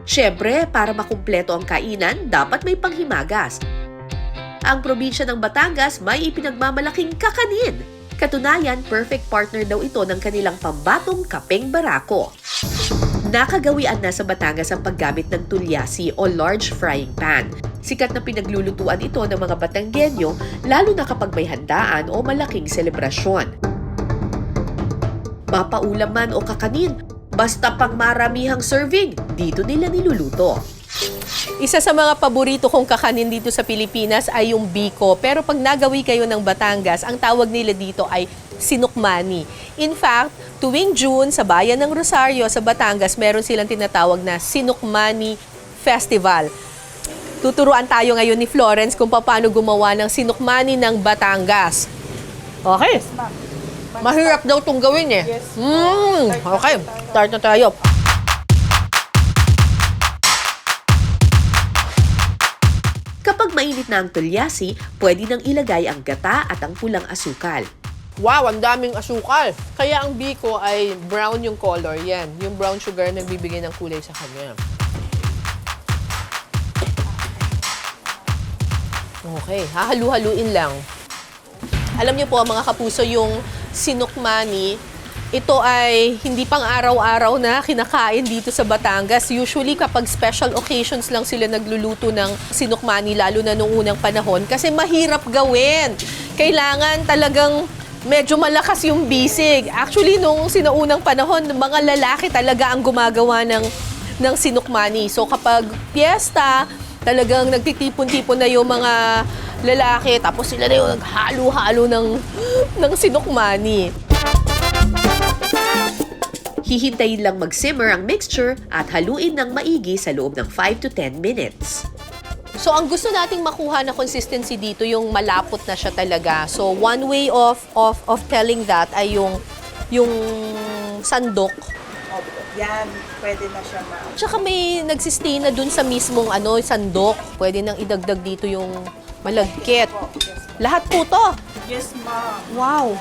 Siyempre, para makumpleto ang kainan, dapat may panghimagas. Ang probinsya ng Batangas may ipinagmamalaking kakanin. Katunayan, perfect partner daw ito ng kanilang pambatong kapeng barako. Nakagawian na sa Batangas ang paggamit ng tulyasi o large frying pan. Sikat na pinaglulutuan ito ng mga Batanggenyo, lalo na kapag may handaan o malaking selebrasyon. Mapaulam man o kakanin, basta pang maramihang serving, dito nila niluluto. Isa sa mga paborito kong kakanin dito sa Pilipinas ay yung biko. Pero pag nagawi kayo ng Batangas, ang tawag nila dito ay sinukmani. In fact, tuwing June sa bayan ng Rosario sa Batangas, meron silang tinatawag na Sinukmani Festival. Tuturuan tayo ngayon ni Florence kung paano gumawa ng sinukmani ng Batangas. Okay. Mahirap daw itong gawin eh. Okay, start na tayo. Kapag mainit na ang tulyasi, pwede nang ilagay ang gata at ang pulang asukal. Wow, ang daming asukal. Kaya ang biko ay brown yung color. Yan, yung brown sugar na nagbibigay ng kulay sa kanya. Okay, hahalu-haluin lang. Alam niyo po mga kapuso, yung sinukmani, ito ay hindi pang araw-araw na kinakain dito sa Batangas. Usually kapag special occasions lang sila nagluluto ng sinukmani, lalo na noong unang panahon, kasi mahirap gawin. Kailangan talagang medyo malakas yung bisig. Actually, noong sinaunang panahon, mga lalaki talaga ang gumagawa ng sinukmani. So kapag piyesta, talagang nagtitipon-tipon na yung mga lalaki, tapos sila na yung naghalo-halo ng sinukmani. Hihintayin lang mag-simmer ang mixture at haluin ng maigi sa loob ng 5 to 10 minutes. So, ang gusto nating makuha na consistency dito, yung malapot na siya talaga. So, one way of telling that ay yung sandok. Yan, pwede na siya Tsaka may nagsistay na dun sa mismong sandok. Pwede nang idagdag dito yung malagkit. Lahat po to. Yes, ma'am. Wow.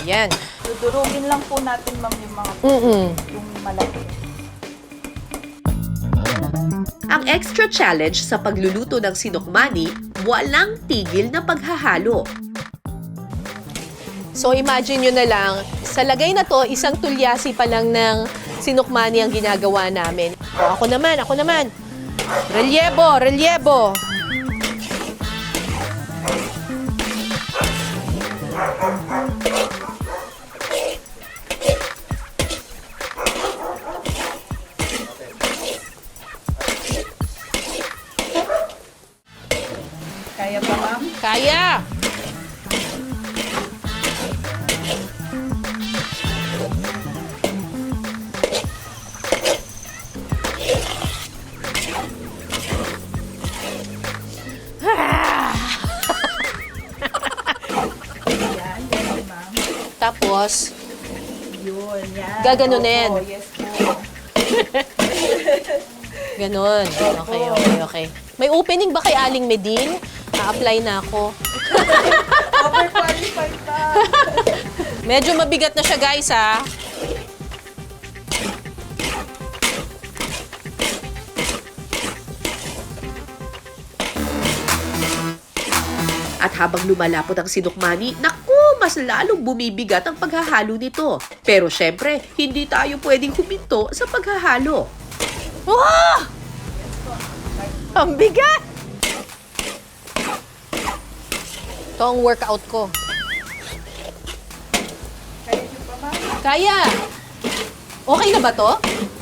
Ayan. Dudurugin lang po natin, ma'am, yung mga yung malaki. Ang extra challenge sa pagluluto ng sinukmani, walang tigil na paghahalo. So imagine nyo na lang, sa lagay na to, isang tulyasi pa lang ng sinukmani ang ginagawa namin. O, ako naman. Relyebo. Kaya pa, ma'am? Kaya! Yan, ma'am. Tapos, Yun, yan. Gaganunin. Opo, yes po. ganun. Okay. May opening ba kay Aling Meding? Na-apply na ako. Overqualified na. Medyo mabigat na siya, guys, ha? At habang lumalapot ang sinukmani, naku, mas lalong bumibigat ang paghahalo nito. Pero syempre, hindi tayo pwedeng huminto sa paghahalo. Wow! Ang bigat! Ito ang workout ko. Kaya niyo pa, ma'am? Kaya! Okay na ba to?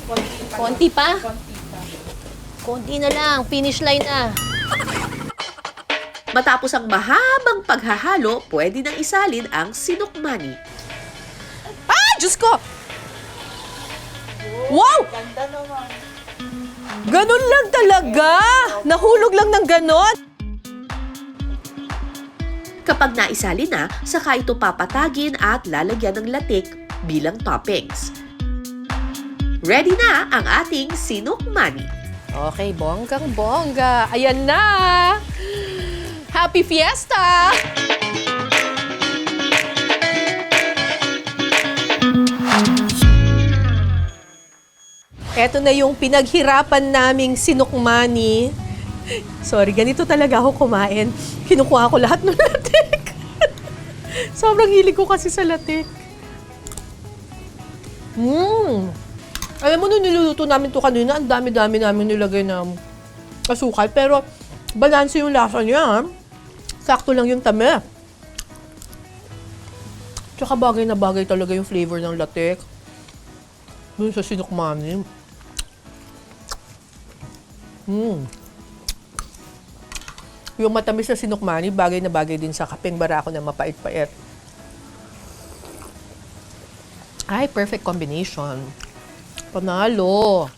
Konti pa? Konti pa. Konti na lang. Finish line na. Matapos ang mahabang paghahalo, pwede nang isalin ang sinukmani. Ah! Diyos ko! Wow! Ganda naman. Ganun lang talaga! Nahulog lang ng ganon. Kapag naisali na, saka ito papatagin at lalagyan ng latik bilang toppings. Ready na ang ating sinukmani. Okay, bonggang-bongga. Ayan na! Happy Fiesta! Ito na yung pinaghirapan naming sinukmani. Sorry, ganito talaga ako kumain. Kinukuha ko lahat ng latik. Sobrang hilig ko kasi sa latik. Alam mo, nung niluluto namin to kanina, ang dami-dami namin nilagay ng asukal. Pero, balanse yung lasa niya. Sakto lang yung tamis. Tsaka bagay na bagay talaga yung flavor ng latik. Dun sa sinukmani. Yung matamis na sinukmani, bagay na bagay din sa kapeng barako na mapait-pait. Ay, perfect combination. Panalo.